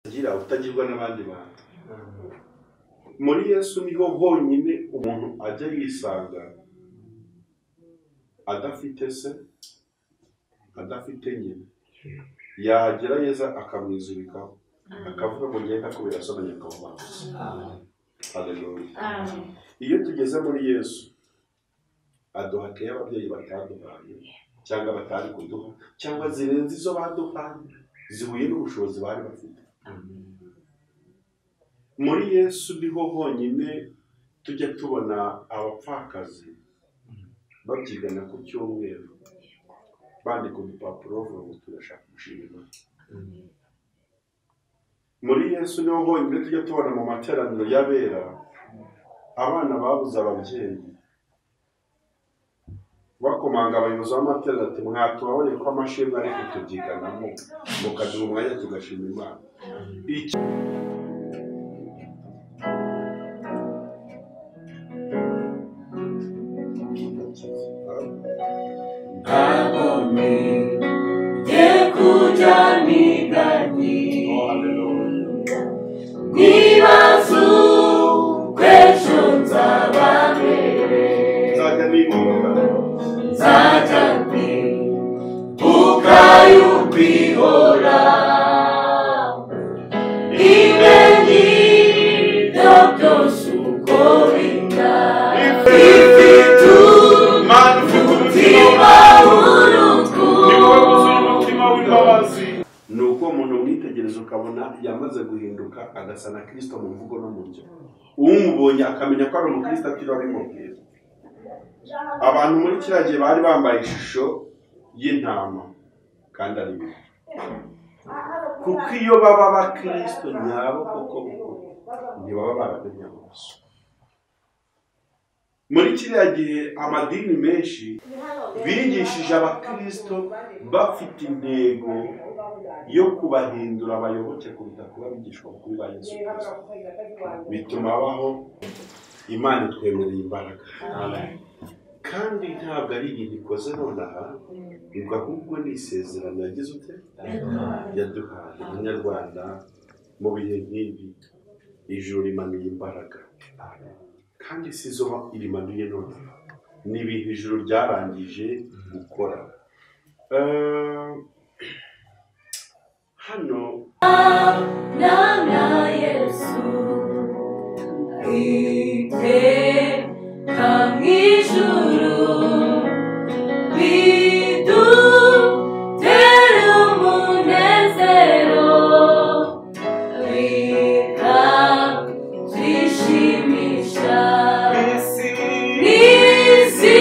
agira utagirwa n'abandi bantu. Muri Yesu niho honyine umuntu ajya yisanga adafite se, adafite nyina, yagerageza akamwizirikaho akavuga ngo ngenda kubera so na nyakubahwa. Haleluya. Iyo tugeze muri Yesu aduha keya ababyeyi bataduhaye cyangwa batari kuduha cyangwa zirenze izo baduhaye zihuye n'ubushobozi bari bafite. Muri Yesu niho honyine tujya tubona abapfakazi babyigana ku cyumweru bandika udupapuro ngo turashaka gushima. Muri Yesu niho honyine tujya tubona mu materaniro y'abera abana babuze ababyeyi bakomanga abayobozi b'amateraniro ati mwatubabonye ko amashimwe ari kutubyiganamo mukaduha umwanya tugashima Imana. Nuko umuntu mwitegereza ukabona yamaze guhinduka agasa na Kristo mu mvugo no mu byo. Umubonye akamenya ko ari umukristo atiriwe abimubwira. Abantu muri kiriya gihe bari bambaye ishusho y'intama kandi ari bibi. Kuko iyo baba abakristo nyabo koko ntibaba baramenye amaso. Muri kiriya gihe amadini menshi bigishije abakristo bafite intego yo kubahindura abayoboke kuruta kuba bigishwa kuri ba Yesu Kristo. Bituma baho Imana itwemereye imbaraga. Kandi ntabwo ari ibintu ikoze nonaha, ahubwo ni isezerano yagize ute yaduhaye Umunyarwanda mu bihe nk'ibi. Ijuru rimanuye imbaraga kandi si zo irimanuye none, ni ibintu ijuru ryarangije gukora. Hano na Yesu iteka mw'ijuru bidutera umunezero bikatwishimisha n'isi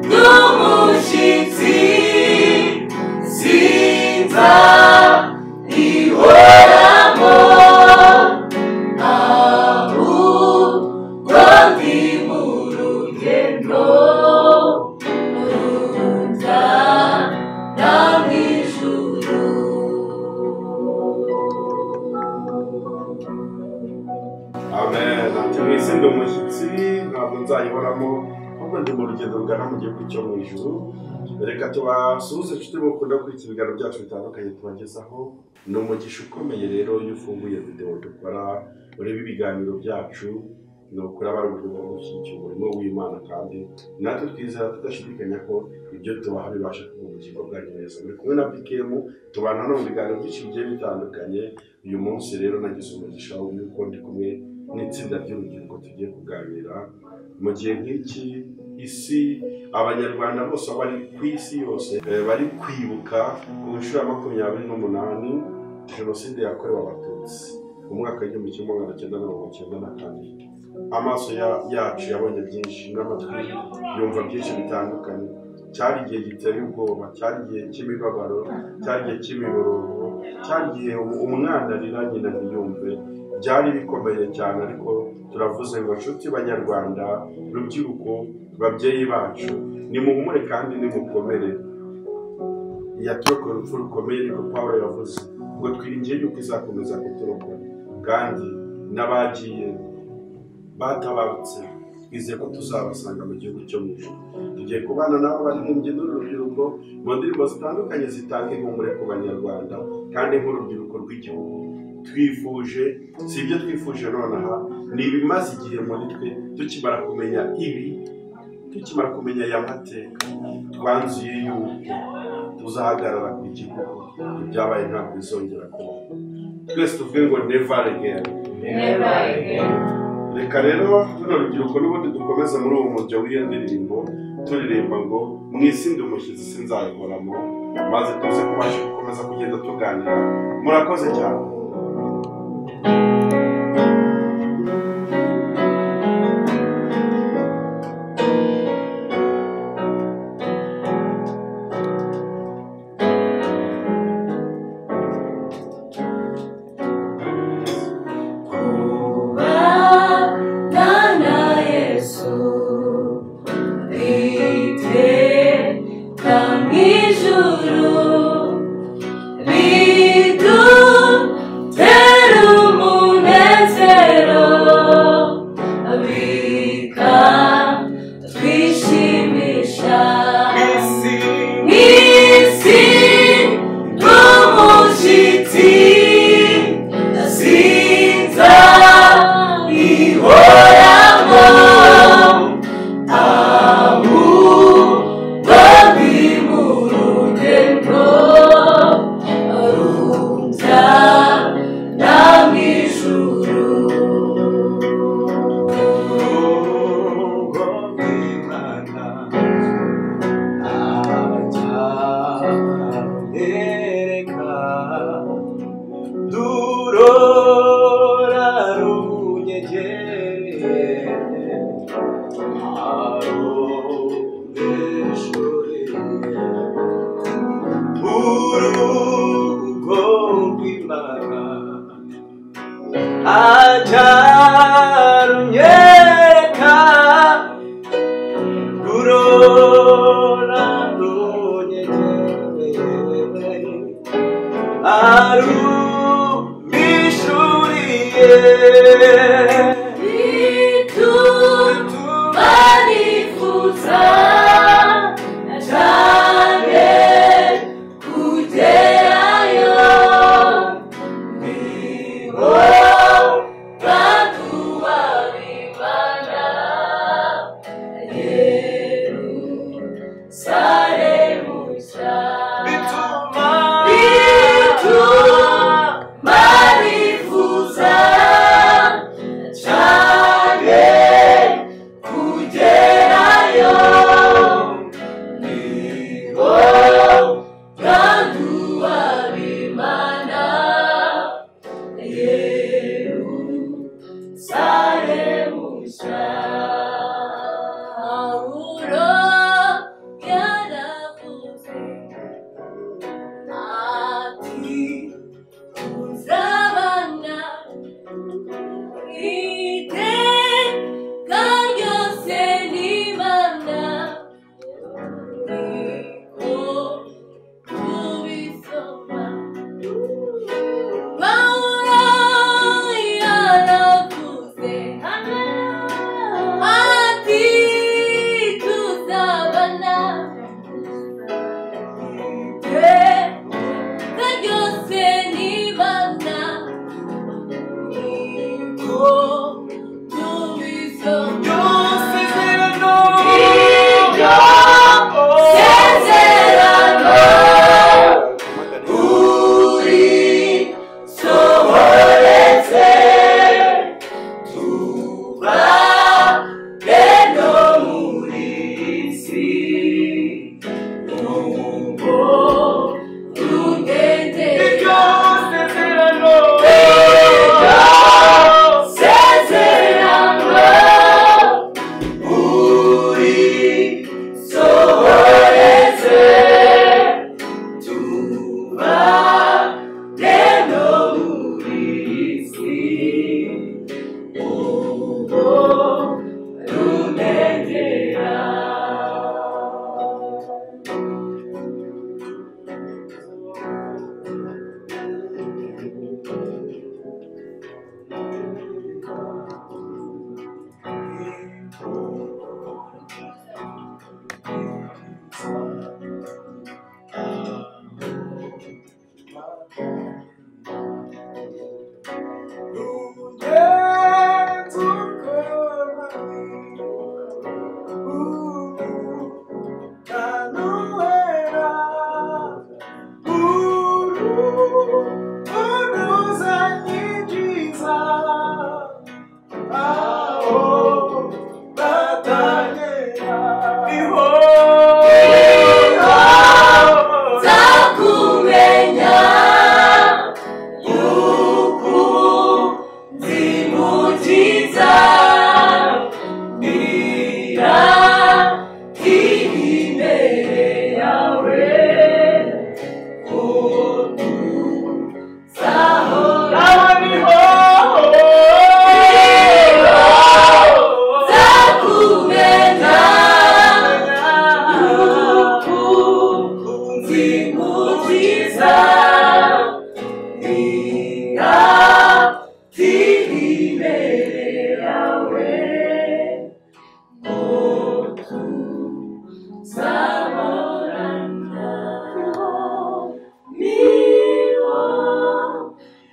n'umushyitsi sinza ihoramo ahubwo ndi mu rugendo rujyana mw'ijuru. amen. Ati mwese ndi umushyitsi ntabwo nzayihoramo ahubwo ndi mu rugendo rugana mu gihugu cyo mu ijuru. Reka tubasuhuze inshuti mukunda kuri iki biganiro byacu bitandukanye tubagezaho. Ni umugisha ukomeye rero iyo ufunguye video dukora ureba ibiganiro byacu, ni ukuri aba ari uburyo bwo gushyigikira umurimo w'Imana kandi natwe twizera tudashidikanya ko ibyo tubaha bibasha kuba ubugingo bwanyu neza. Muri kumwe na BKM tubana no mu biganiro byinshi bigiye bitandukanye. Uyu munsi rero nagize umugisha w'uko ndi kumwe n'itsinda ry'urubyiruko tugiye kuganira mu gihe nk'iki isi abanyarwanda bose bari ku isi yose bari kwibuka ku nshuro ya 28 jenoside yakorewe abatutsi mu mwaka w'1994. Amaso yacu yabonye byinshi n'amatwi yumva byinshi bitandukanye. Cyari igihe giteye ubwoba, cyari igihe cy'imibabaro, cyari igihe cy'imiborogo, cyari igihe umwana arira nyina ntiyumve. Byari bikomeye cyane, ariko turavuze ngo nshuti banyarwanda, rubyiruko, babyeyi bacu, nimuhumure kandi nimukomere. Yaturokora urupfu rukomeye, niko Pawulo yavuze ngo twiringiye yuko izakomeza kuturokora, kandi n'abagiye batabarutse twizeye ko tuzabasanga mu gihugu cyo mu ijuru. Tugiye kubana nabo baririmbyi n'urubyiruko mu ndirimbo zitandukanye zitanga ihumure ku banyarwanda kandi nk'urubyiruko rw'igihugu. twifuje, si ibyo twifuje nonaha, ni ibimaze igihe muri twe. Tukimara kumenya aya mateka, twanzuye yuko tuzahagarara ku gihugu ibyabaye ntabwo bizongera kuba. Twese tuvuge ngo never again. Reka rero runo rubyiruko n'ubundi dukomeza muri uwo mujyo w'iyo ndirimbo turirimba ngo mwisinde umushyitsi sinzayikoramo, maze tuze kubasha gukomeza kugenda tuganira. Murakoze cyane.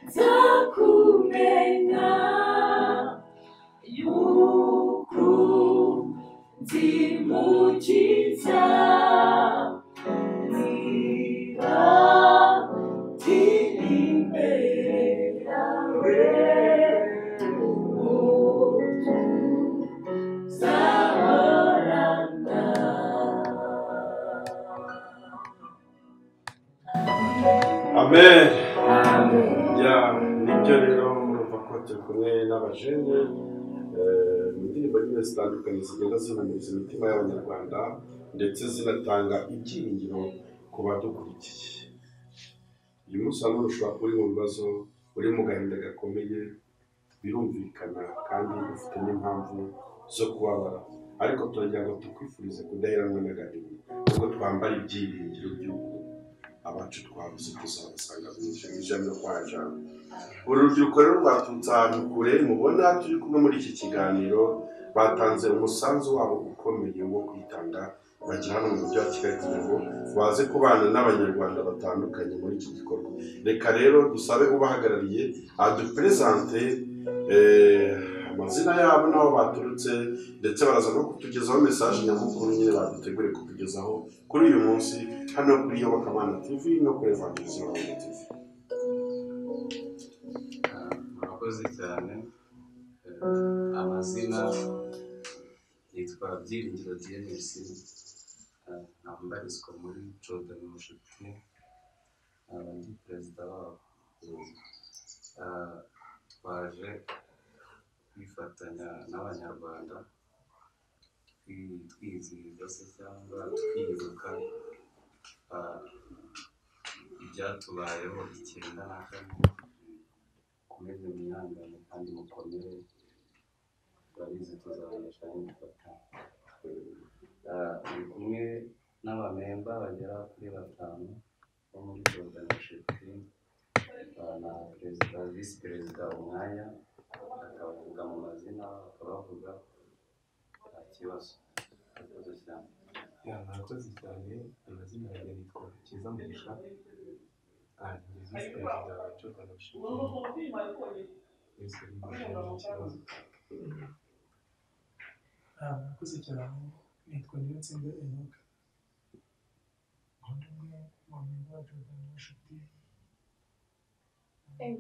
nzakumenya yuko ndi mukiza niba ndi imbere yawe tuzahorana. amen. Amen. Ya nibyo rero murumva ko turi kumwe n'abajene mu ndirimbo nyine zitandukanye zigenda zihumuriza imitima y'abanyarwanda ndetse zinatanga ibyiringiro ku badukurikiye. Uyu munsi hano ushobora kuba uri mu bibazo, uri mu gahinda gakomeye, birumvikana kandi ufite n'impamvu zo kubabara, ariko turagira ngo tukwifurize kudaheranwa n'agahinda, kuko twambara ibyiringiro by'uko abacu twabuze tuzabasanga mu ijambo kwa jambo. Uru rubyiruko rero rwaturutse ahantu kure, mubona turi kumwe muri iki kiganiro, batanze umusanzu wabo ukomeye wo kwitanga bagira hano mu mujyi wa Kigali kugira ngo baze kubana n'abanyarwanda batandukanye muri iki gikorwa. Reka rero dusabe ubahagarariye adupresente amazina yabo n'aho baturutse, ndetse baraza no kutugezaho mesaje nyamukuru nyine baduteguriye kutugezaho kuri uyu munsi hano kuri Iyobokamana TV no kuri Evangelization Rwanda TV. Murakoze cyane. Amazina yitwa Byiringiro DNS, nambarizwa muri Jordan Mushuti, ndi perezida wabo. Twaje kwifatanya n'abanyarwanda twizihiza se cyangwa twibuka ibyatubayeho 94. Kumeze mwihangane kandi mukomere, turabizi tuzabanesha n'ifatanya. Turi kumwe n'abamemba bagera kuri 5 bo muri Jordan Mushuti, na perezida, visi perezida umwanya akavuga mu mazina, akabavuga nta kibazo. Murakoze cyane. Murakoze cyane. Amazina yanjye nitwa Kiza Mugisha, ni visi perezida wa Jordan Mushuti. Murakoze cyane. Nitwa Niyonsenga Enoch, undi umwe mu bamemba ba Jordan Mushuti.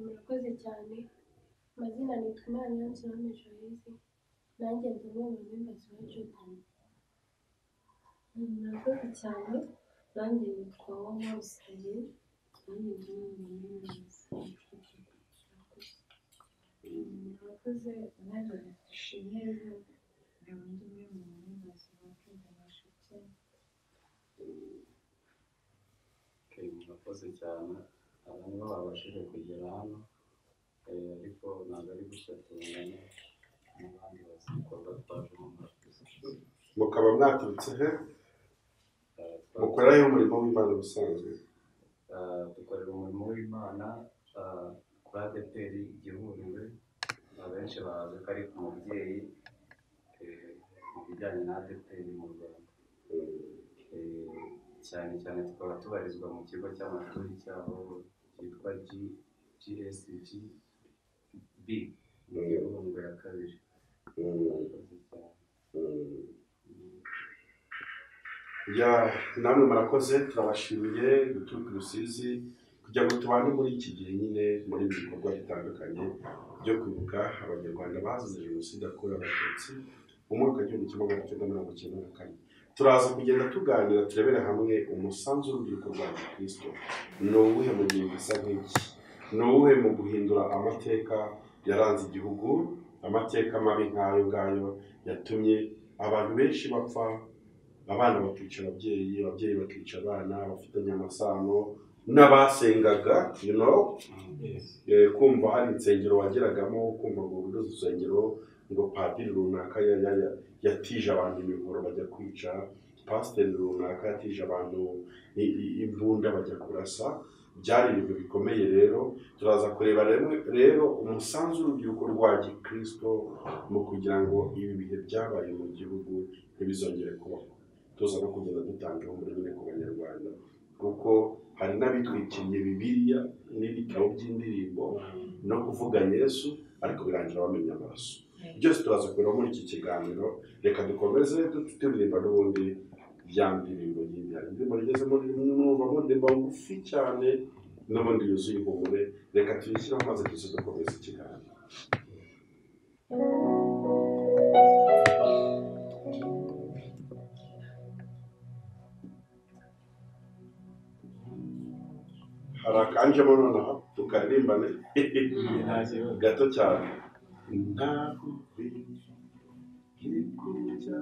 Murakoze cyane. Amazina nitwa Imanyanzurame Joyce, nanjye ndi umwe mu bamembazi ba Jordan. Murakoze cyane. Nanjye nitwa Uwamusaye, nanjye ndi umwe mu bamembazi ba Jordan. Murakoze. Nanjye dushimire nkaba ndi umwe mu bamembazi ba Jordan Mushuti. Murakoze cyane. Aba nibo babashije kugera hano, ariko ntabwo ari gusa tungana n'abandi bazi ibikorwa twajemo. Murakoze. Mukaba mwaturutse he? Mukoreraho umurimo w'Imana ubusanzwe? Dukorera umurimo w'Imana kuri ADPR Gihundwe. Abenshi bazi ko ari ku mubyeyi mu bijyanye na ADPR mu Rwanda. Cyane cyane tukaba tubarizwa mu kigo cy'amashuri cyabo cyitwa GSG B mu Gihundwe ya kabiri. Ya namwe murakoze, turabashimiye guturuka Rusizi kugira ngo tubane muri iki gihe nyine muri ibikorwa bitandukanye byo kwibuka abanyarwanda bazize Jenoside yakorewe Abatutsi mu mwaka w'1994. Turaza kugenda tuganira turebera hamwe umusanzu w'urubyiruko rwa Gikristo. Ni uwuhe mu gihe gisa nk'iki? Ni uwuhe mu guhindura amateka yaranze igihugu, amateka mabi nk'ayo ngayo yatumye abantu benshi bapfa, abana bakica ababyeyi, ababyeyi bakica abana, bafitanye amasano n'abasengaga, kumva hari insengero wageragamo, kumva ngo muri izo nsengero ngo padiri runaka yatije abantu imihoro bajya kwica, pasiteri runaka yatije abantu imbunda bajya kurasa. Byari ibintu bikomeye. Rero turaza kureba rero umusanzu w'urubyiruko rwa Gikristo mu kugira ngo ibi bihe byabaye mu gihugu ntibizongere kubaho. Tuza no kugenda dutanga ihumure nyine ku banyarwanda kuko hari n'abitwikiriye Bibiliya n'ibitabo by'indirimbo no kuvuga Yesu ariko birangira bamenya amaraso. Byose turaza kubera muri iki kiganiro, reka dukomeze turirimba n'ubundi bya ndirimbo y'imyaka indirimbo rigeze muri numva mu ndirimbo ngufi cyane n'ubundi yuzuye ihumure, reka tuyishyiraho maze tuze dukomeze ikiganiro. Harakanjemo nonaha tukaririmbane gato cyane. Ntabwo biri kujya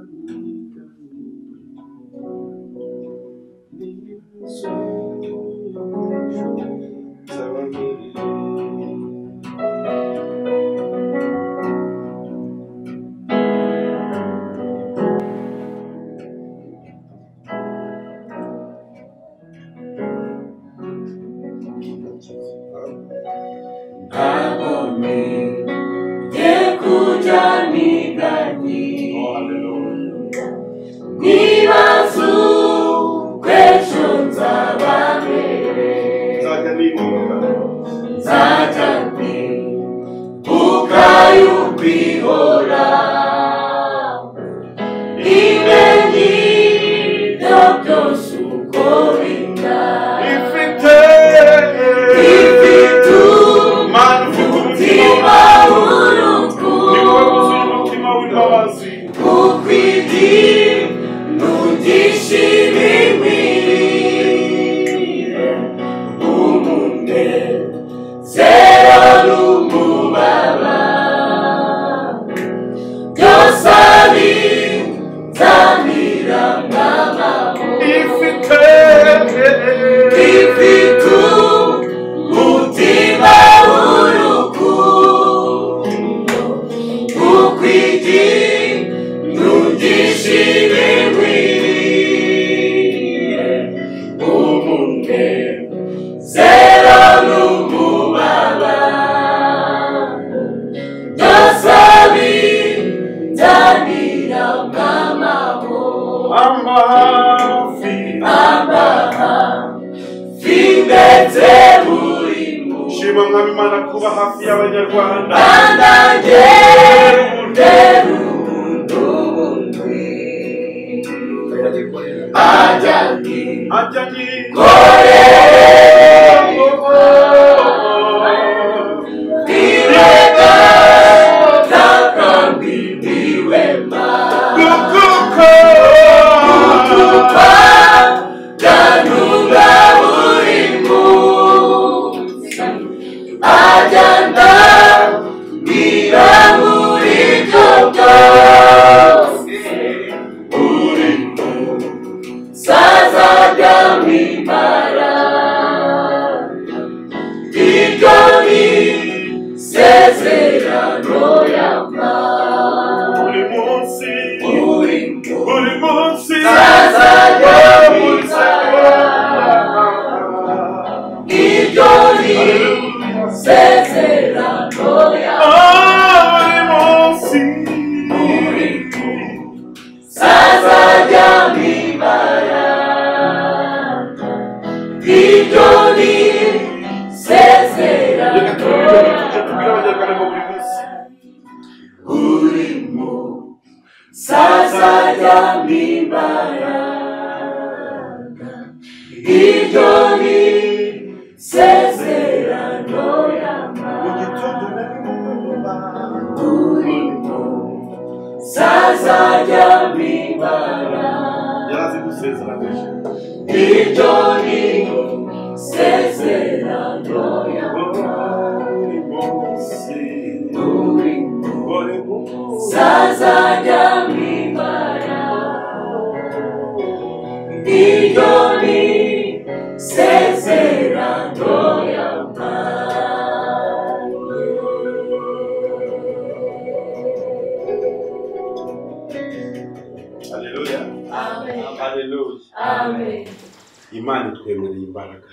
Imana twemereye imbaraga.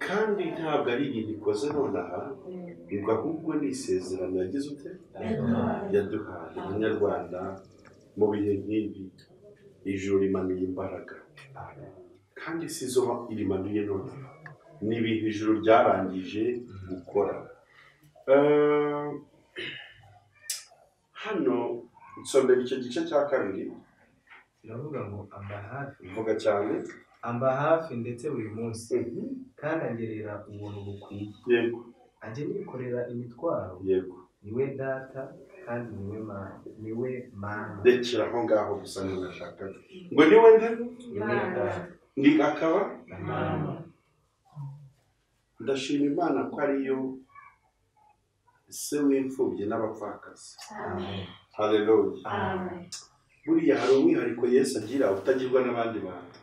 Kandi ntabwo ari ibintu ikoze nonaha, bivuga ahubwo ni isezerano yagize ute yaduhaye Umunyarwanda mu bihe nk'ibi ijuru rimanuye imbaraga kandi si zo irimanuye none, ni ibintu ijuru ryarangije gukora. Hano nsomera icyo gice cya kabiri, iravuga ngo amba hafi, mvuga cyane, amba hafi ndetse buri munsi, kandi angerera ubuntu bukwiye. yego Ajye nikorera imitwaro, yego, niwe data kandi niwe mana. rekera aho ngaho gusa nashakaga ngo niwe nde, Niwe data ni akaba. na mana. Ndashima Imana ko ariyo se w'imfubyi n'abapfakazi. Amen. Haleluya. Amen. Buriya hari umwihariko Yesu agira utagirwa n'abandi bantu.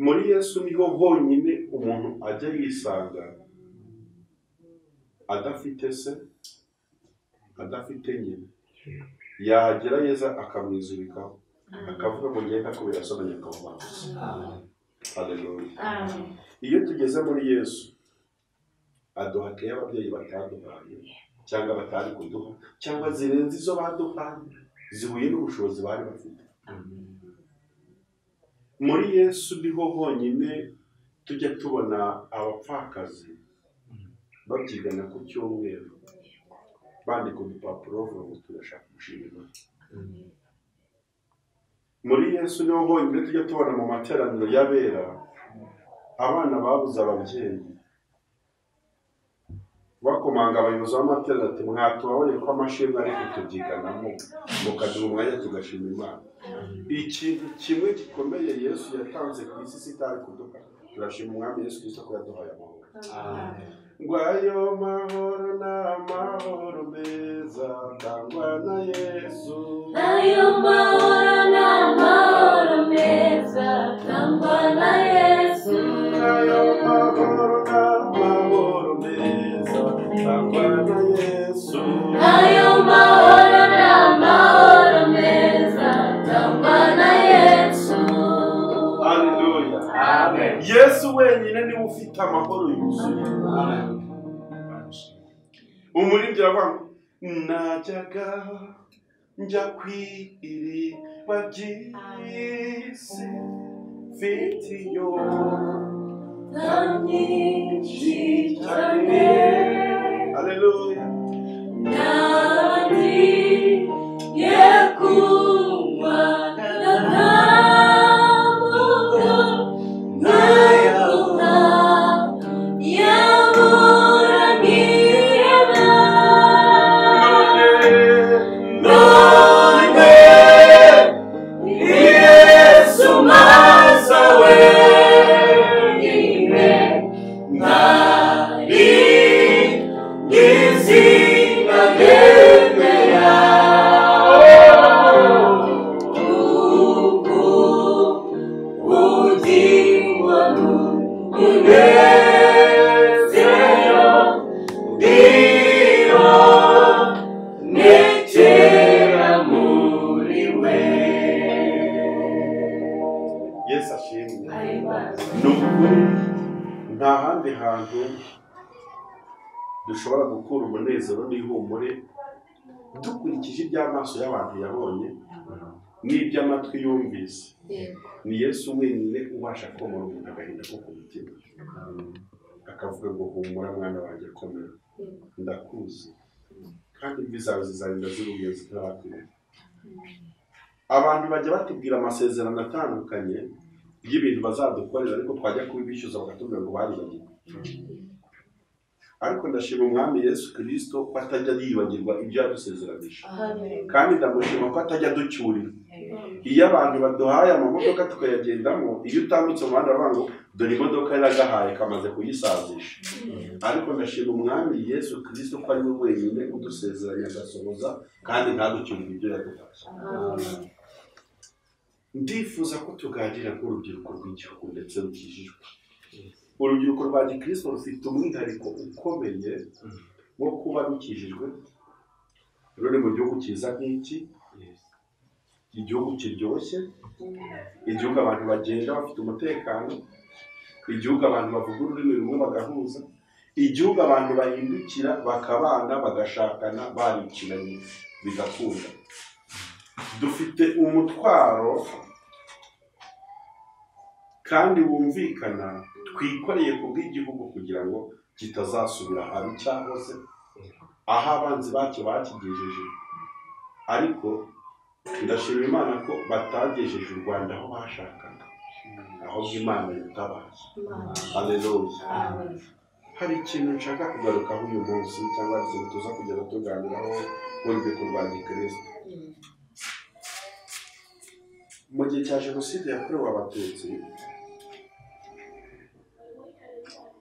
Muri Yesu niho honyine umuntu ajya yisanga adafite se, adafite nyina. Yagera Yesu akamwizirikaho, akavuga ngo ngenda kubera asomanye akabona. Haleluya. Amen. Iyo tugeze muri Yesu aduha keya ababyeyi bataduhaye cyangwa batari kuduha, cyangwa zirenze izo baduhaye zihuye n'ubushobozi bari bafite. Muri Yesu niho honyine tujya tubona abapfakazi babyigana ku cyumweru bandika udupapuro bavuga ngo turashaka gushima. Muri Yesu niho honyine tujya tubona mu materaniro y'abera abana babuze ababyeyi bakomanga abayobozi b'amateraniro ati mwatubabonye ko amashimwe ari kutubyiganamo mukaduha umwanya tugashima Imana. Ikintu kimwe gikomeye Yesu yatanze ku isi sitari kuduha, turashima Umwami Yesu Kristo ko yaduhaye amahoro. Ngo ayo mahoro ni amahoro meza atangwa na Yesu. Ayo mahoro ni amahoro meza atangwa na Yesu. Ayo mahoro ni amahoro meza atangwa na Yesu. Ayo mahoro ni amahoro meza atangwa na Yesu. Haleluya. Amen. Yesu wenyine niwe ufite amahoro yuzuye. Umuririmbyi aravuga ngo najyaga njya ku iriba ry'isi mfite inyota nyinshi cyane. Haleluya. Nagiye kunywa n'akabuto nkayabura yabura nkiheba. None Yesu maze wenyine ntari izina ryemera. Ubugingo n'umunezero iyo negera muri we. Yesu ashimwe. Ni ukuri nta handi hantu dushobora gukura umunezero n'ihumure dukurikije iby'amaso y'abantu yabonye n'iby'amatwi yumvise. Ni Yesu wenyine ubasha komora umuntu agahinda ko ku mutima, akavuga ngo humura mwana wanjye komera, ndakuzi kandi imvi zawe zizarinda ziruye zitarakwira. Abantu bajya batubwira amasezerano atandukanye y'ibintu bazadukorera, ariko twajya kubibishyuza bakatubwira ngo baribagiwe. Ariko ndashima Umwami Yesu Kristo ko atajya yibagirwa ibyo yadusezeranije, kandi ndamushima ko atajya aducyurira. Iyo abantu baduhaye amamodoka tukayagendamo, iyo utambutse umuhanda baravuga ngo dore imodoka yaragahaye kamaze kuyisazisha. Ariko ndashima Umwami Yesu Kristo ko ari we wenyine udusezeranya agasohoza kandi ntaducyurire ibyo yaduhaye. Ndifuza ko tuganira nk'urubyiruko rw'igihugu ndetse rukijijwe. Urubyiruko rwa Gikristo rufite umwihariko ukomeye wo kuba rukijijwe, ruri mu gihugu cyiza nk'iki, igihugu kiryoshye, igihugu abantu bagenda bafite umutekano, igihugu abantu bavuga ururimi rumwe bagahuza, igihugu abantu bahindukira bakabana bagashakana barikiranye bigakunda. Dufite umutwaro kandi wumvikana twikoreye kubw'igihugu kugira ngo kitazasubira habi cyangwa se aho abanzi bacyo bakigejeje. Ariko ndashima Imana ko batagejeje u Rwanda aho bashakaga, ahubwo Imana yitabaye. Haleluya. Hari ikintu nshaka kugarukaho uyu munsi, cyangwa hari ikintu tuza kugenda tuganiraho mu rwego rwa gikristo. Mu gihe cya jenoside yakorewe abatutsi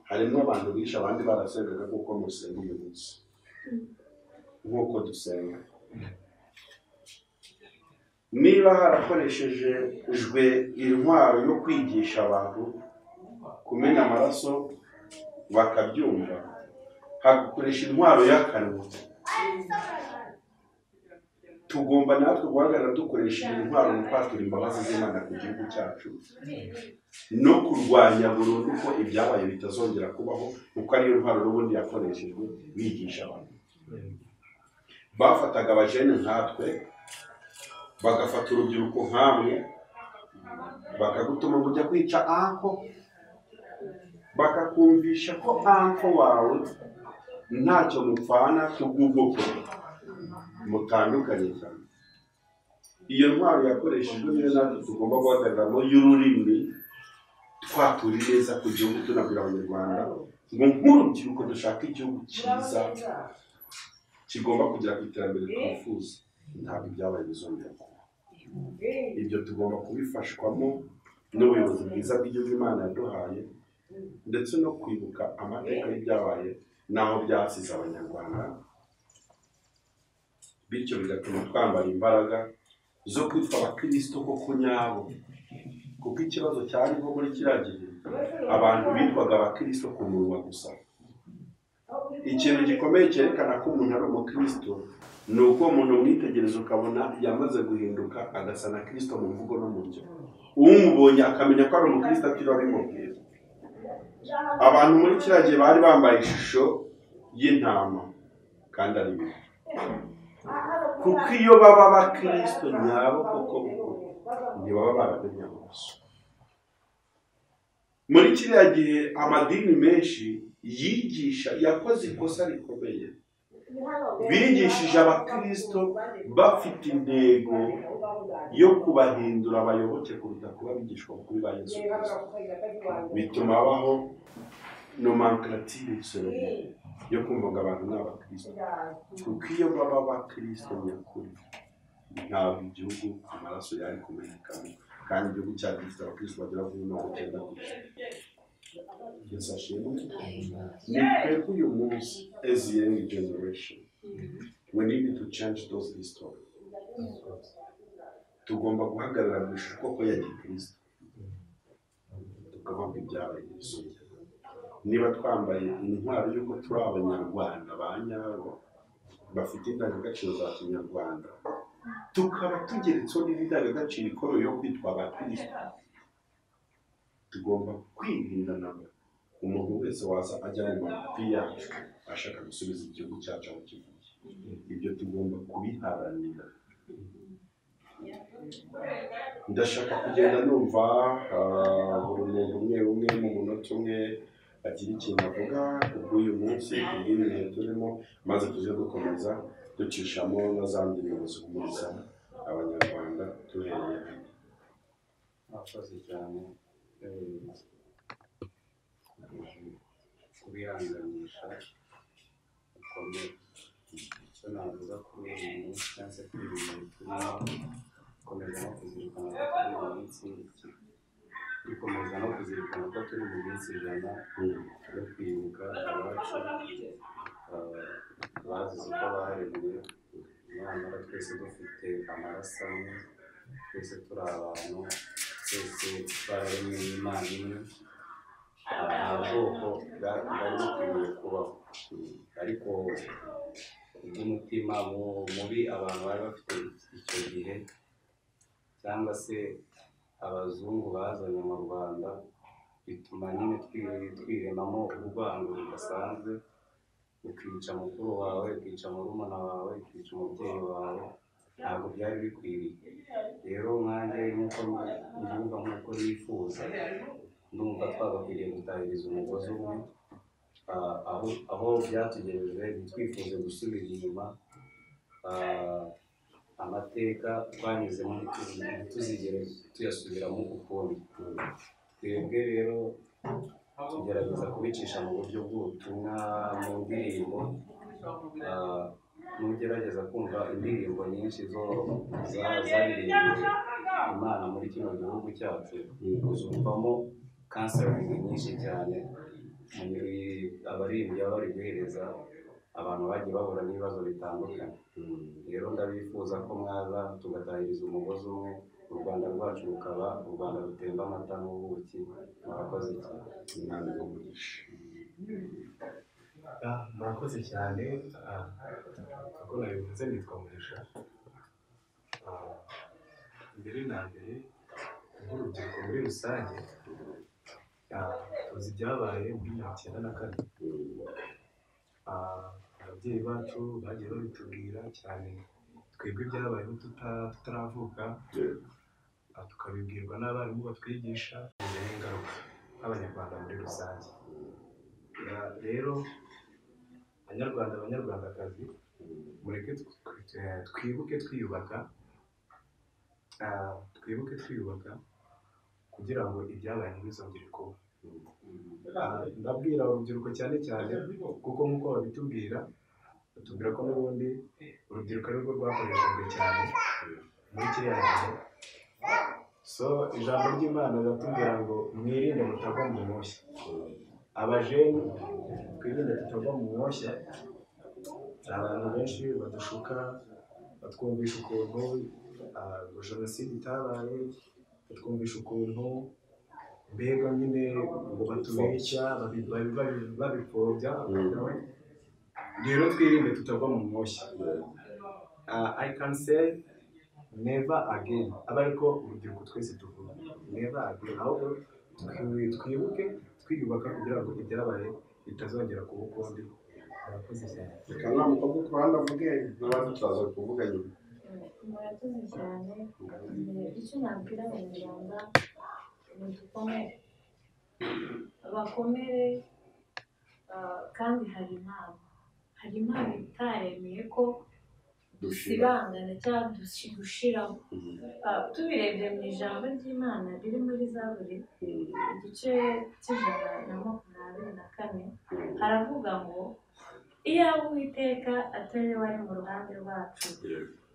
harimo abantu bishe abandi barasengaga kuko musenga uyu munsi nk'uko dusenga. Niba harakoreshejwe intwaro yo kwigisha abantu kumena amaraso bakabyumva, hagakoresha intwaro y'akanwa, tugomba natwe guhagarara dukoresha iyi ntwaro mu kwatura imbabazi z'Imana ku gihugu cyacu no kurwanya burundu ko ibyabaye bitazongera kubaho, kuko ariyo ntwaro n'ubundi yakoreshejwe bigisha abantu. Bafataga abajene nkatwe, bagafata urubyiruko nk'amwe, bakagutuma ngo ujya kwica anko, bakakumvisha ko anko wawe ntacyo mupfana kubw'ubwoko mutandukanye cyane. Iyo ntwaro yakoreshejwe niyo natwe tugomba guhagararamo y'ururimi, twatura neza ku gihugu, tunabwira abanyarwanda ngo nk'urubyiruko dushaka igihugu cyiza kigomba kugera ku iterambere twifuza. Ntabwo ibyabaye bizongera kuba. Ibyo tugomba kubifashwamo n'ubuyobozi bwiza bw'igihugu Imana yaduhaye, ndetse no kwibuka amateka y'ibyabaye n'aho byasize abanyarwanda, bityo bigatuma twambara imbaraga zo kwitwa abakristo koko nyabo. Kuko ikibazo cyariho muri kiriya gihe, abantu bitwaga abakristo ku munwa gusa. Ikintu gikomeye cyerekana ko umuntu ari umukristo ni uko umuntu umwitegereza ukabona yamaze guhinduka, agasa na Kristo mu mvugo no mu byo. Umubonye akamenya ko ari umukristo atiriwe abimubwira. Abantu muri kiriya gihe bari bambaye ishusho y'intama kandi ari bibi, kuko iyo baba abakristo nyabo koko ntibaba baramenye amaso. Muri kiriya gihe amadini menshi yigisha, yakoze ikosa rikomeye, bigishije abakristo bafite intego yo kubahindura abayoboke kuruta kuba bigishwa kuri ba Yesu Kristo. Bituma habaho nomenclature yo kumva ngo abantu ni abakristo, kuko iyo baba abakristo nyakuri ntabwo igihugu amaraso yari kumenekamo, kandi igihugu cyacu gifite abakristo bagera kuri 90%. Yes, ashimwe. Ni twebwe uyu munsi as a young generation, we need to change those history. Tugomba guhagarara mu ishusho koko ya gikristo, tukavuga ibyabaye bisubira. Niba twambaye intwaro y'uko turi abanyarwanda ba nyabo bafite indangagaciro za kinyarwanda, tukaba tugeretseho n'indangagaciro ikomeye yo kwitwa abakristo, tugomba kwirinda nabo umuntu wese waza ajya mu mapi yacu ashaka gusubiza igihugu cyacu aho kivuye. Ibyo tugomba kubiharanira. Ndashaka kugenda numva buri muntu umwe mu munota umwe agira ikintu avuga kubw'uyu munsi, kubw'ibi bihe turimo, maze tuze gukomeza ducishamo na za ndirimbo zihumuriza abanyarwanda duhereye hano. Murakoze cyane kubihanganisha bikomeye. Icyo navuga kuri uyu munsi cyangwa se kuri ibi bihe turimo, gukomeza no kuzirikana ko turi mu minsi dukomeza no kuzirikana ko turi mu minsi ijana yo kwibuka abacu bazize uko baremwe. Nyamara twese dufite amaraso amwe, twese turi abantu, twese twararemwe n'Imana imwe. Nta bwoko bwari bukwiriye kubaho, ariko kubw'umutima mubi abantu bari bafite icyo gihe, cyangwa se abazungu bazanye mu Rwanda, bituma nyine twiremamo urwango rudasanzwe, ukica mukuru wawe, ukica murumuna wawe, ukica umubyeyi wawe. Ntabwo byari bikwiriye. Rero mwanjye nk'uko mbyumva, nk'uko nifuza, ndumva twagakwiriye gutahiriza umugozi umwe, aho byatugejeje ntitwifuze gusubira inyuma, amateka twanyuzemo ntituzigere tuyasubiramo ukundi. Twebwe rero tugerageza kubicisha mu buryo bw'ubutumwa mu ndirimbo, nugerageza kumva indirimbo nyinshi zaririmbye Imana muri kino gihugu cyacu, uzumvamo kansaringi nyinshi cyane, abaririmbyi baba bari guhereza abantu bagiye bahura n'ibibazo bitandukanye. Rero ndabifuza ko mwaza tugatahiriza umugozi umwe, u Rwanda rwacu rukaba u Rwanda rutemba amata n'ubuki. Murakoze cyane. Murakoze cyane. Uko nabivuze nitwa Mugisha. Mbere na mbere nk'urubyiruko muri rusange tuzi ibyabaye muri 1994. Ababyeyi bacu bagiye babitubwira cyane, twebwe ibyabayeho tutaravuka, tukabibwirwa n'abarimu batwigisha ingaruka nk'abanyarwanda muri rusange. Rero banyarwanda banyarwandakazi, mureke twibuke twiyubaka kugira ngo ibyabaye ntibizongere kuba. Ndabwira urubyiruko cyane cyane kuko nk'uko babitubwira, batubwira ko n'ubundi urubyiruko ari rwo rwakoreshejwe cyane muri kiriya gihe. So ijambo ry'Imana riratubwira ngo mwirinde mutagwa mu moshya. Abajeni twirinde tutagwa mu moshya. Abantu benshi badushuka batwumvisha ukuntu jenoside itabaye, batwumvisha ukuntu mbega nyine ngo batubeshya babipfobya. Rero twirinde tutagwa mu moshya. I can say never again. Abariko urubyiruko twese tuvuga never again. Ahubwo twibuke twiyubaka kugira ngo ibyabaye bitazongera kuba ukundi. Murakoze cyane. Reka nta mukobwa ku ruhande avuge n'abandi turaza kuvuga nyuma. Murakoze cyane. Icyo nabwira abanyarwanda ni dukomere, bakomere, kandi hari impano itaremeye ko dusibangana cyangwa dushiraho. Tubirebye mu ijambo ry'Imana riri muri Zaburi igice cy'124 haravuga ngo iyaba Uwiteka atari wari mu ruhande rwacu,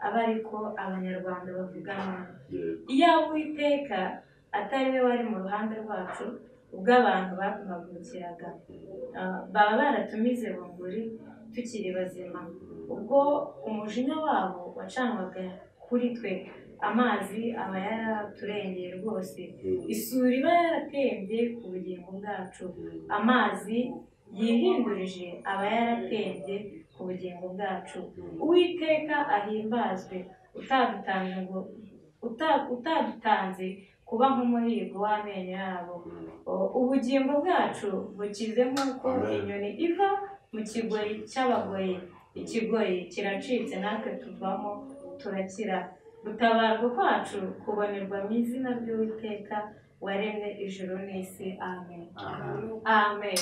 aba ariko abanyarwanda bavugana. Iyaba Uwiteka atari we wari mu ruhande rwacu ubwo abantu baduhagurukiraga, baba baratumize bunguri tukiri bazima. Ubwo umujinya wabo wacanwaga kuri twe, amazi aba yaraturengeye rwose, isuri iba yaratembye ku bugingo bwacu, amazi yihindurije aba yaratembye ku bugingo bwacu. Uwiteka ahimbazwe, utadutanze kuba nk'umuhigo w'amenyo yabo. Ubugingo bwacu bukize nk'uko inyoni iva mu kigoyi cy'abagoyi. Ikigoyi kiracitse natwe tuvamo turakira. Gutabarwa kwacu kubonerwa mu izina ry'Uwiteka waremye ijuru n'isi. Amen. Amen.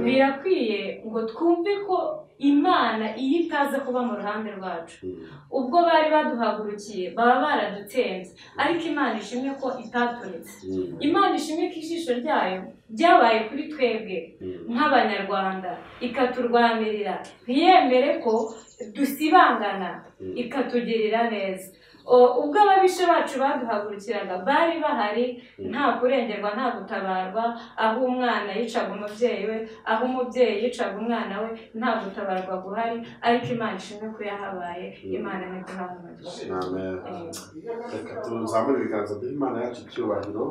Birakwiye ngo twumve ko Imana iyo itaza kuba mu ruhande rwacu, ubwo bari baduhagurukiye baba baradutsinze, ariko Imana ishimwe ko itaturetse. Imana ishimwe ko ijisho ryayo ryabaye kuri twebwe nk'abanyarwanda, ikaturwanirira, ntiyemere ko dusibangana, ikatugirira neza. Ubwo ababisha bacu baduhagurukiraga bari bahari, nta kurengerwa nta gutabarwa, aho umwana yicaga umubyeyi we, aho umubyeyi yicaga umwana we, nta gutabarwa guhari, ariko Imana ishimwe ko yahabaye. Imana ntiduhana umugisha. Amen. Reka tuzamure ibiganza by'Imana yacu icyubahiro.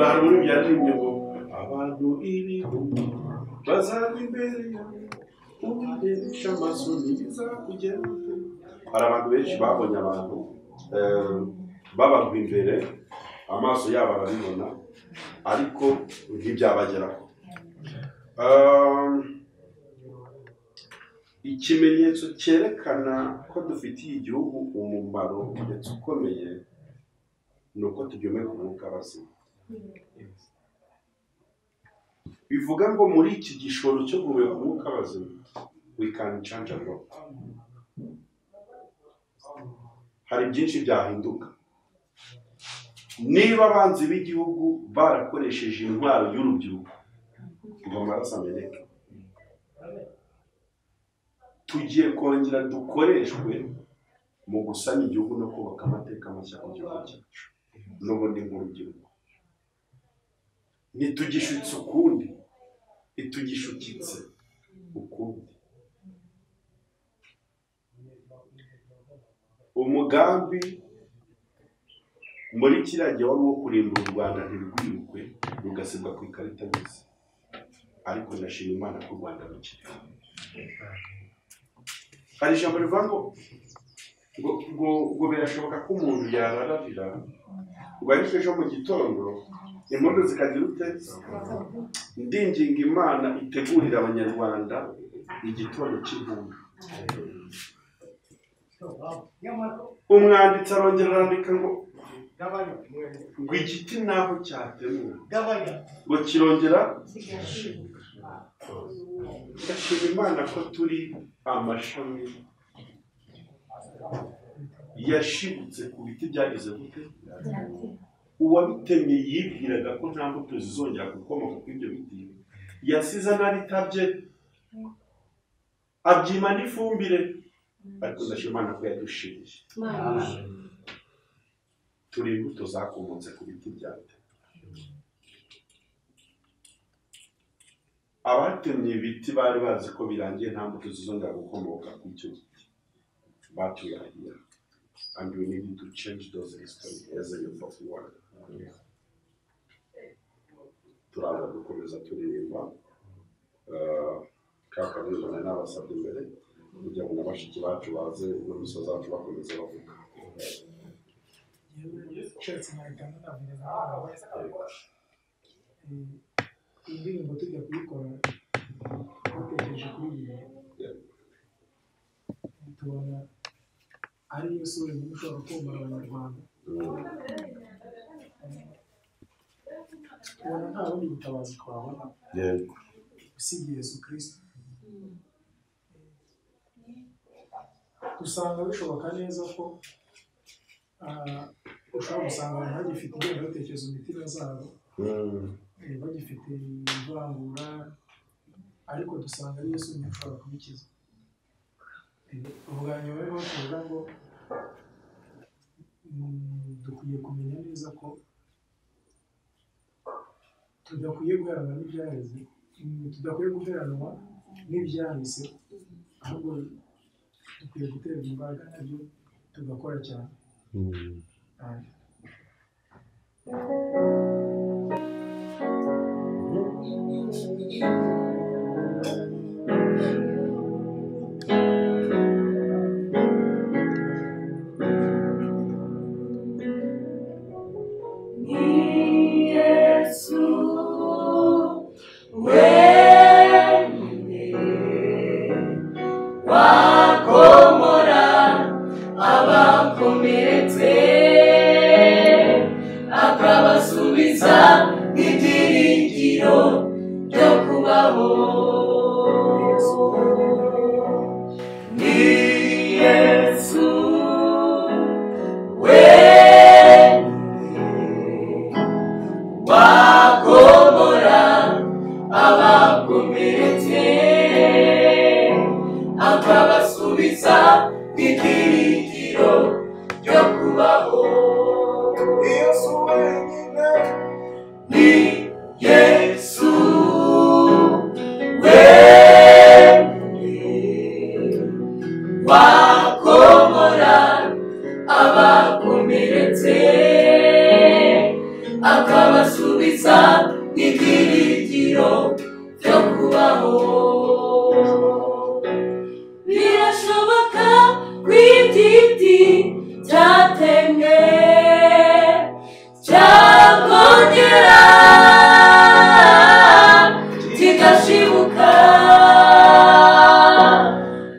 Hari muri byaririmbye ngo abantu ibihumbi bazaba imbere yawe, ubirebesha amaso ntibiza kugenda. Hari abantu benshi babonye abantu babagwa imbere, amaso yabo arabibona, ariko ntibyabageraho. Ikimenyetso cyerekana ko dufitiye igihugu umumaro ndetse ukomeye ni uko tugihumeka umwuka w'abazima. Bivuga ngo muri iki gishoro cyo guhumeka umwuka w'abazima, we can change a lot. Hari byinshi byahinduka. Niba abanzi b'igihugu barakoresheje intwaro y'urubyiruko ngo amaraso ameneke, tugiye kongera dukoreshwe mu gusana igihugu no kubaka amateka mashya ku gihugu cyacu n'ubundi nk'urubyiruko. Ntitugishutse ukundi, itugishukitse ukundi. Umugambi muri kiriya gihe wari uwo kurimbura u Rwanda ntirwirukwe rugasibwa ku ikarita y'isi, ariko ndashima Imana ko u Rwanda rukiriho. Hari ijambo rivuga ngo birashoboka ko umuntu yarararira ngo ariko ejo mu gitondo impundu zikagira utetse. Ndinginga Imana itegurira abanyarwanda igitondo cy'impundu. Umwanditsi arongera arandika ngo igiti naho cyatemwe ngo kirongera ndashima Imana ko turi amashami yashibutse ku biti byagize gute. Uwabitemye yibwiraga ko nta mbuto zizongera gukomoka kuri ibyo biti, yasize anabitabye abyima n'ifumbire, ariko ndashima Imana ko yadushimiye. Turi imbuto zakomotse ku biti byatemwe. Abatemye ibiti bari bazi ko birangiye nta mbuto zizongera gukomoka kuri icyo giti, batuyahira. And we need to change those history as a youth of the world. Turaza dukomeza turirimba kakabizana n'abasabye imbere kugira ngo n'abashiki bacu baze n'imisozi zacu bakomeze bavuga. Ushatse nahitamo navuga indirimbo tujya kuyikora batekereje kuri iyi tubona ari yo sura nyine ushobora kumara abanyarwanda. Tubona nta bundi butabazi twabona usibye Yesu Kristo. Dusanga bishoboka neza ko ushobora gusanga abantu bagifite ingengabitekerezo mu mitima zabo, bagifite ivangura, ariko dusanga ari Yesu niwe ushobora kubikiza. Ubwa nyuma rero tuvuga ngo dukwiye kumenya neza ko tudakwiye guheranwa n'ibyaheze, tudakwiye guheranwa n'ibyahise, ahubwo dukwiye guterwa imbaraga nabyo tugakora cyane.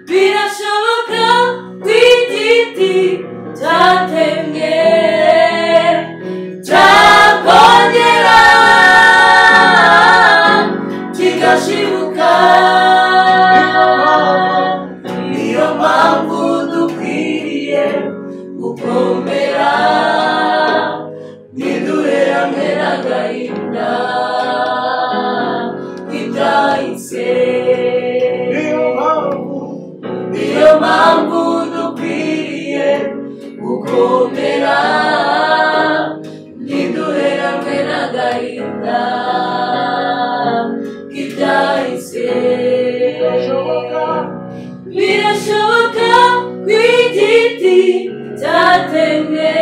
Birashoboka cyatemwe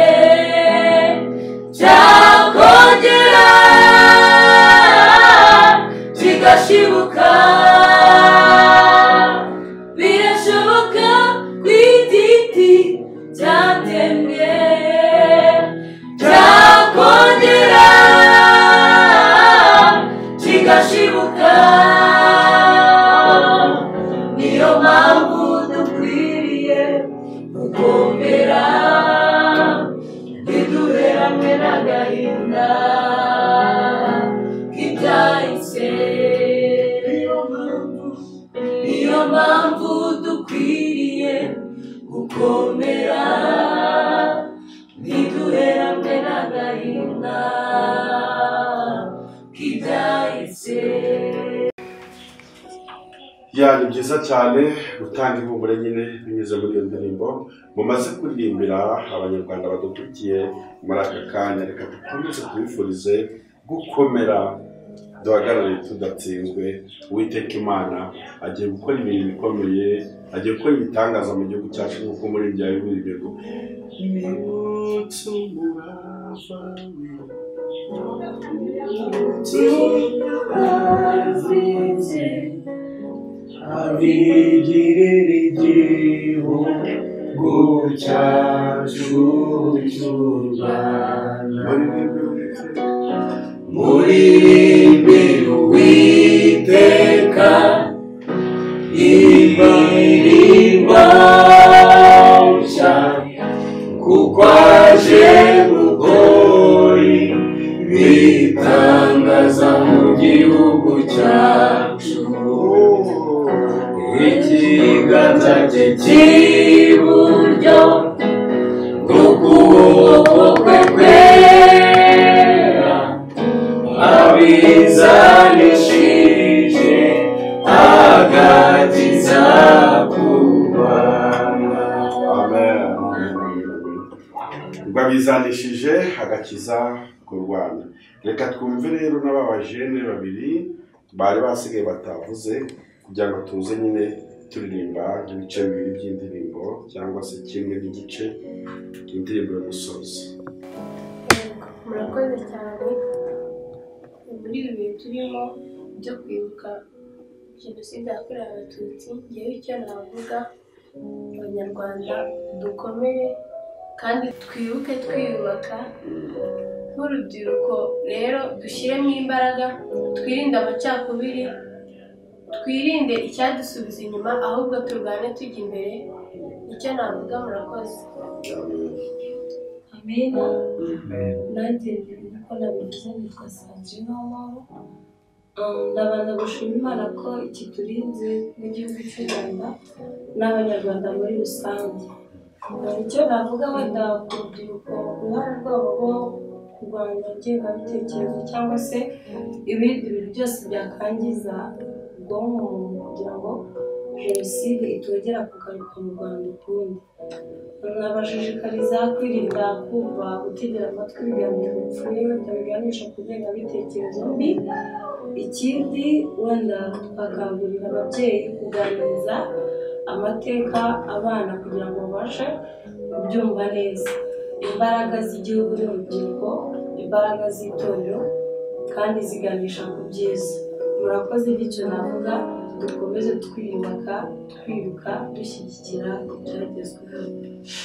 cyakongera kigashibuka. Birashoboka ko igiti cyatemwe cyakongera kigashibuka. Niyo mpamvu dukwiriye gukomera ntiduheranwe n'agahinda k'ibyahise. Niyo mpamvu dukwiriye gukomera ntiduheranwe n'agahinda k'ibyahise. Ya, ni byiza cyane gutanga ihumure nyine binyuze muri iyo ndirimbo mumaze kuririmbira abanyarwanda badukurikiye muri aka kanya. Reka dukomeze tubifurize gukomera, duhagarare tudatsinzwe. Uwiteka Imana agiye gukora ibintu bikomeye, agiye gukora ibitangaza mu gihugu cyacu nk'uko muri bya bibiliya abigirira igihugu cyacu cy'u Rwanda. Muririmbire Uwiteka indirimbo nshya, kuko aje gukora ibitangaza mu gihugu cyacu. Ikiganza cye cy'iburyo n'ukuboko kwe kwera abizanishije agakiza ku Rwanda. ngo abizanishije agakiza ku Rwanda. Reka twumve rero n'aba bajene babiri bari basigaye batavuze, kugira ngo tuze nyine turirimba ibice bibiri by'indirimbo cyangwa se kimwe n'igice indirimbo yo gusoza. Murakoze cyane. Muri ibi bihe turimo byo kwibuka jenoside yakorewe abatutsi, ngewe icyo navuga, abanyarwanda dukomere kandi twibuke twiyubaka nk'urubyiruko. Rero dushyiremo imbaraga, twirinde amacakubiri, twirinde icyadusubiza inyuma, ahubwo turwane tujya imbere. Icyo navuga. Murakoze. Amena. Nanjye uko nabivuze nitwa Sandrine Uwamahoro. Ndabanza gushima Imana ko ikiturinze n'igihugu cy'u Rwanda n'abanyarwanda muri rusange. Icyo navuga wenda ku rubyiruko, uruhare rwabo rwo kurwanya ingengabitekerezo cyangwa se ibindi bintu byose byakangiza ubwonko umuntu kugira ngo jenoside itongera kugaruka mu Rwanda ukundi. Nabashishikariza kwirinda kumva, gutegera amatwi ibiganiro bipfuye bitabiganisha ku ngengabitekerezo mbi. Ikindi wenda twakangurira ababyeyi kuganiriza amateka abana kugira ngo babashe kubyumva neza. Imbaraga z'igihugu n'urubyiruko, imbaraga z'itorero, kandi ziganisha ku byiza. Murakoze. Bityo navuga dukomeze twiyubaka, twiruka, dushyigikira ibyagezweho mu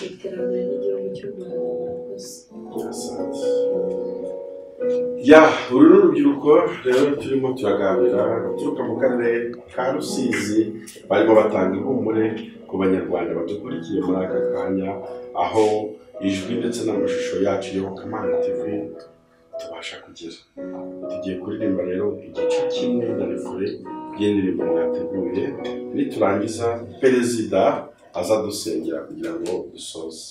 iterambere ry'igihugu cy'u Rwanda. Murakoze. Ya, uru ni urubyiruko rero turimo turaganira ruturuka mu karere ka Rusizi, barimo batanga ihumure ku banyarwanda badukurikiye muri aka kanya, aho ijwi ndetse n'amashusho yacu Iyobokamana TV tubasha kugera. Tugiye kuririmba rero igice kimwe na refure y'indirimbo mwateguye, niturangiza perezida aza dusengera kugira ngo dusoze.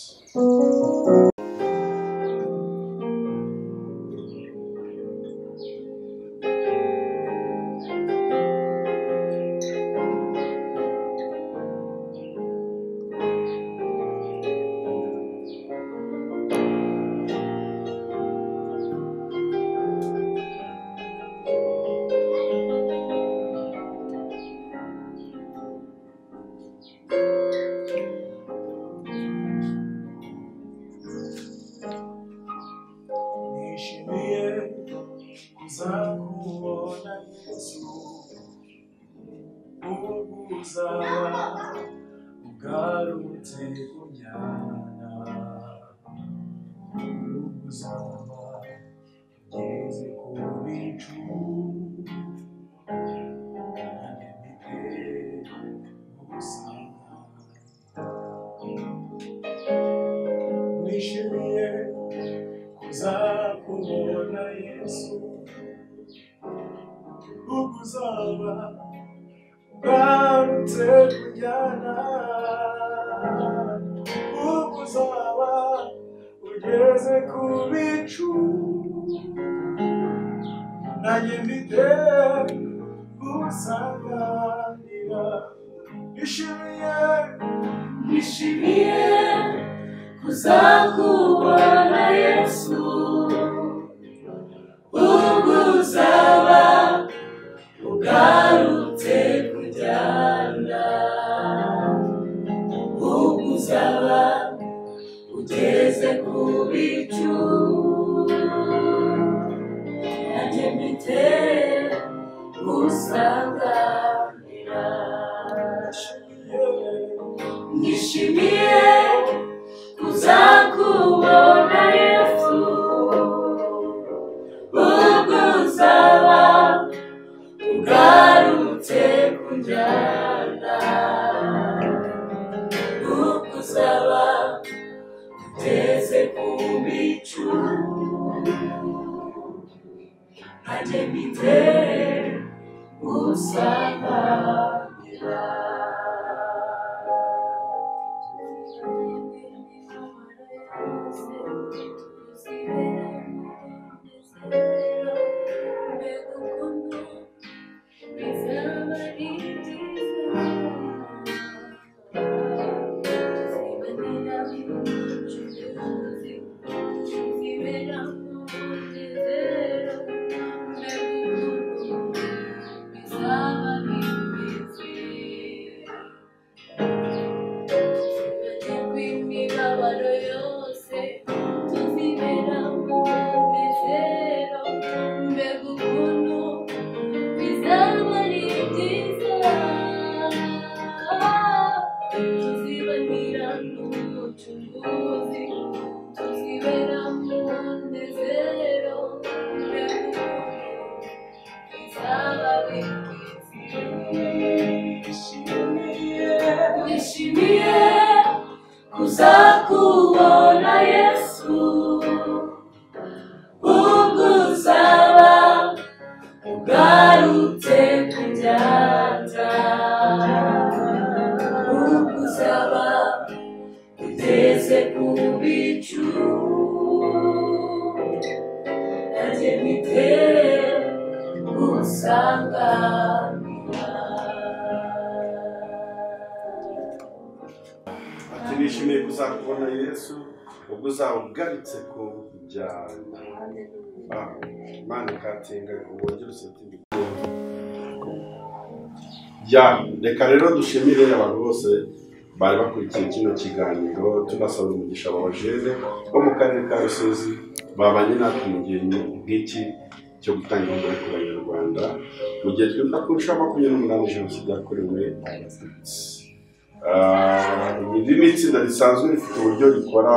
uzaba ugarutse kunjyana uzaba ugeze ku bicu nishimiye kuzakubona Yesu ubwo uzaba ugarutse kunjyana ubwo uzaba ugeze ku bicu nanjye mfite gusanganira nishimiye kuzakubona Yesu ubwo uzaba ugarutse kunjyana ubwo uzaba ugeze ku bicu nanjye mfite gusanganira nishimiye kuzakubona Yesu ubwo uzaba ugarutse kunjyana ubwo uzaba ugeze ku bicu nanjye mfite gusanganira nishimiye kuzakubona Yesu ubwo uzaba ugarutse kunjyana ubwo uzaba ugeze ku bicu nanjye mfite gusanganira ati nishimiye kuzakubona Yesu ubwo uzaba ugarutse kunjyana. Mana katinga ubongere usutire reka rero dushimire abantu bose bari bakurikiye kino kiganiro tunasaba umugisha abajene bo mu karere ka Rusizi babanye natwe mu gihe nk'iki cyo gutanga imbere ku Banyarwanda mu gihe twibuka ku nshuro 28 Jenoside yakorewe Abatutsi. Iri ni itsinda risanzwe rifite uburyo rikora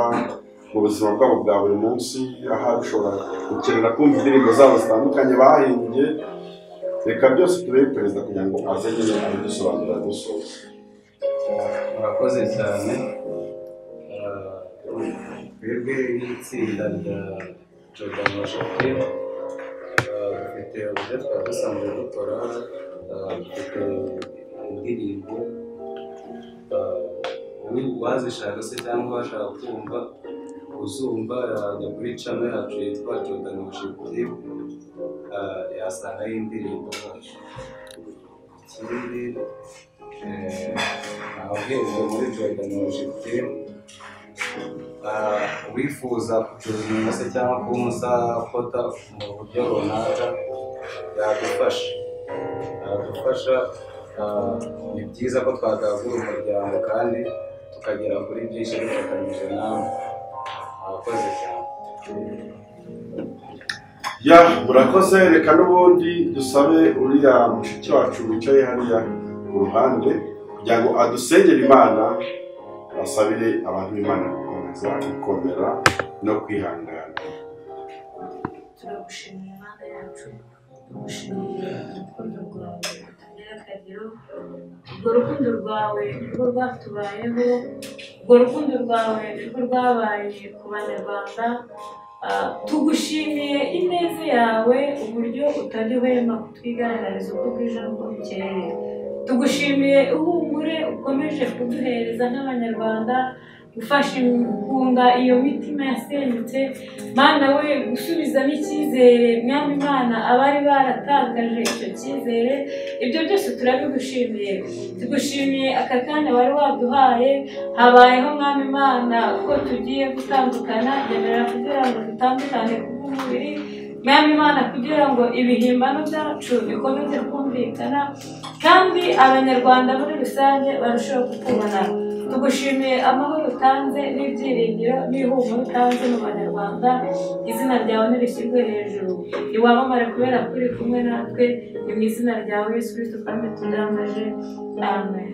mu buzima bwabo bwa buri munsi, aha ushobora gukenera kumva indirimbo zabo zitandukanye bahimbye. Reka byose turebe perezida kugira ngo aze nyine abidusobanurira dusoza. Murakoze cyane. Twebwe nk'itsinda rya Jordan Worship Team dufite uburyo twari dusanzwe dukora, dufite indirimbo wazishaka se cyangwa washaka kumva uzumva yajya kuri channel yacu yitwa Jordan Worship Team yasangaho indirimbo zacu. Ikindi abahejwe muri Jordan Worship Team wifuza kucuruza se cyangwa kuba umusapota mu buryo runaka yadufasha. Ni byiza ko twagagura umuryango kandi tukagera kuri byinshi bifatanyije nawe. Murakoze cyane. Murakoze. Reka n'ubundi dusabe uriya mushiki wacu wicaye hariya ku ruhande kugira ngo adusengere Imana, asabire abantu b'Imana gukomeza gukomera no kwihangana. Turagushimira Mana yacu, tugushimiye urukundo rwawe rutagira akagero. Urwo rukundo rwawe nirwo rwatubayeho, urwo rukundo rwawe nirwo rwabaye ku Banyarwanda. Tugushimiye ineza yawe, uburyo utajya uhema kutwigaragariza uko bwije n'uko bukeye. Tugushimiye ihumure ukomeje kuduhereza nk'Abanyarwanda, gufasha kunga iyo mitima yasenyutse. Mana we, gusubizamo icyizere Mwami Imana abari baratakaje icyo cyizere. Ibyo byose turabigushimiye. Tugushimiye aka kanya wari waduhaye. Habayeho Mwami Imana ko tugiye gutandukana, nyemerera kugira ngo dutandukane kubw'umubiri Mwami Imana, kugira ngo ibihimbano byacu bikomeze kumvikana kandi Abanyarwanda muri rusange barusheho kukubona. Tugushimiye amahoro utanze n'ibyiringiro n'ihumure utanze mu Banyarwanda. Izina ryawe nirishyirwe hejuru, niwamamare kubera ko uri kumwe natwe. Ni mu izina ryawe Yesu Kristo kandi tubyambaje, amen.